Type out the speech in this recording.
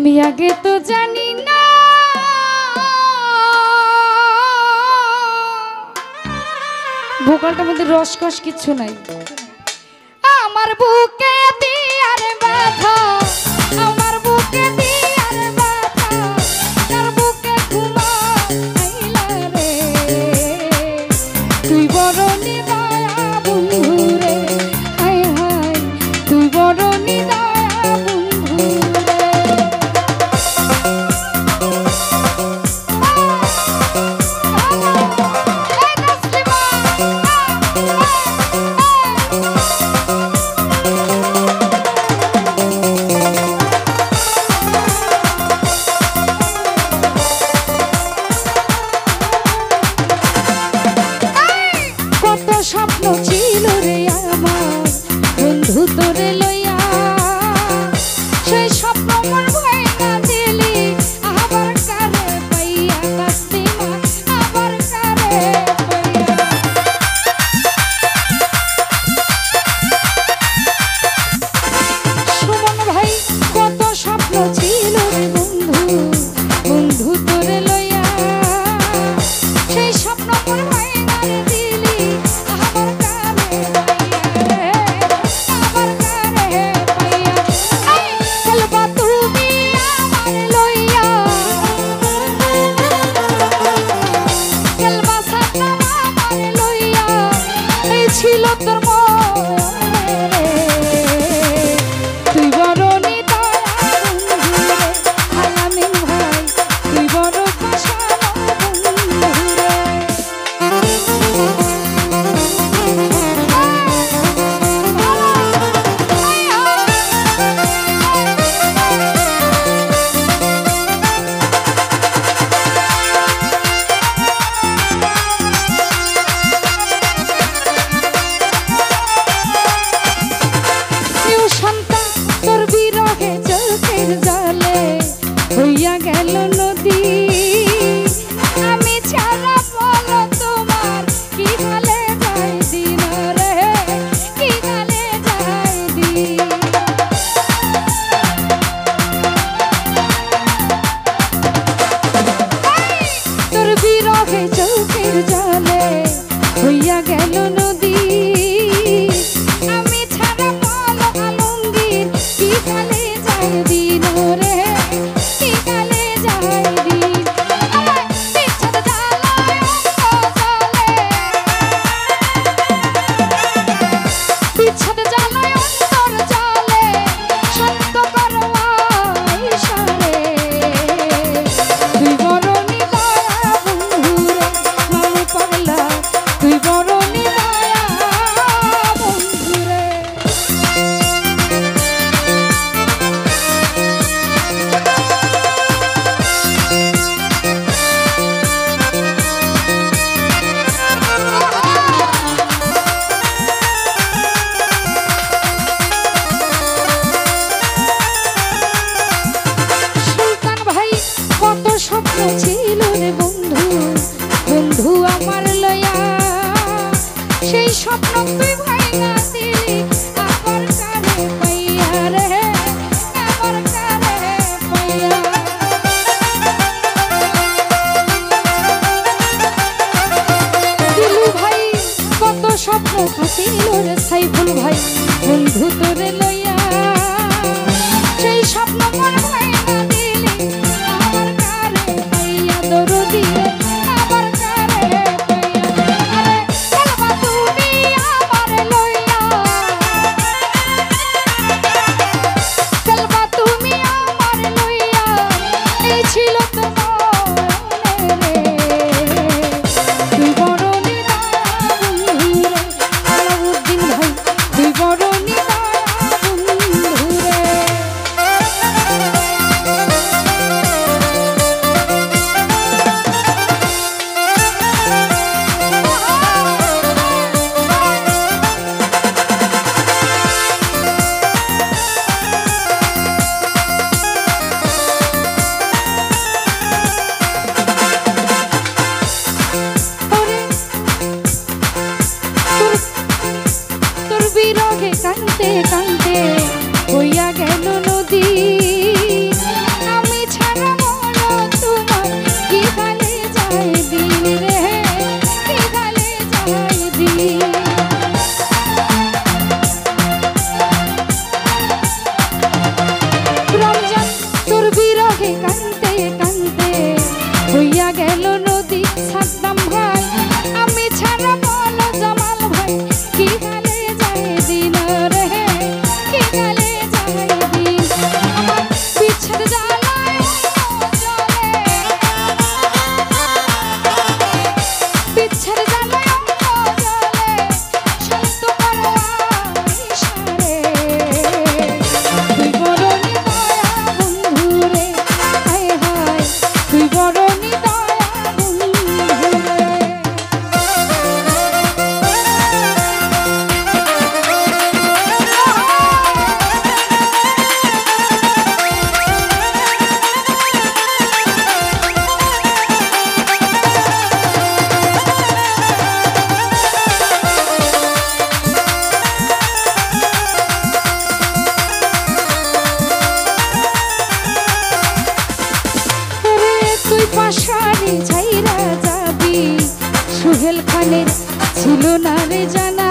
আমি আগে তো জানি না ভোকালটার মধ্যে রসকস কিছু নাই। আমার বুকে দিয়ার ব্যথা, আমার বুকে দিয়ার ব্যথা, তার বুকে ঘুমাইলা রে। তুই বড় নিদয়া বন্ধু রে, হায় হায় তুই বড় নিদয়া বন্ধু রে। স্বপ্ন ছিল রে আমার বন্ধু তোরে লইয়া, সেই স্বপ্ন মোর ভাঙা দিলি আবার কারে পাইয়া কাস্তিমা, আবার কারে পাইয়া। সুমন ভাই কত স্বপ্ন ছিল রে বন্ধু, বন্ধু তোরে লইয়া, সেই স্বপ্ন মোর ভাঙা দিলি আবার কারে পাইয়া, আবার কারে পাইয়া। খেলবা তুমি আমার লইয়া, খেলবা সাথে আমার লইয়া, এই ছিল তোর মনে। তুই বড় নিদয়া বন্ধু রে, আলামিন ভাই তুই বড় পাশানো বন্ধু রে। তোর বিরহে চোখের জলে হইয়া গেল নদী, আমি ছাড়া বলো তোমার কি হালে যায় দিন রে, কি হালে যায় দিন। তোর বিরহে চোখের জলে হইয়া গেল নদী, আমি ছাড়া বলো আলমগীর কি কালে যায় দিন রে, কি কালে যায় দিন। আমার বিচ্ছেদ জ্বালায় অন্ত জ্বলে, বিচ্ছেদ জ্বালায় অন্তর জ্বলে, শান্ত করো আইসা রে। তুই বড় নিদয়া বন্ধু রে, মনে পড়লা তুই বড় নিদয়া বন্ধু রে। সুলতান ভাই কত স্বপ্ন ছিল রে বন্ধু, বন্ধু আমার লইয়া, সেই স্বপ্ন তুই ভাঙা দিলি আবার কারে পাইয়া রে, আবার কারে পাইয়া। দিলু ভাই কত স্বপ্ন ছিল রে সাইফুল ভাই বন্ধু তোরে লইয়া, সেই স্বপ্ন মোর ভাঙা দিলি আবার কারে পাইয়া দরদি রে, আবার কারে পাইয়া। আরে খেলবা তুমি আমার লইয়া, খেলবা তুমি আমার লইয়া, এই ছিল তো মনে রে। তুই বড় নিদয়া বন্ধু রে, আলাউদ্দিন ভাই তুই বড় নিদয়া খানের ছিল না রে জানা।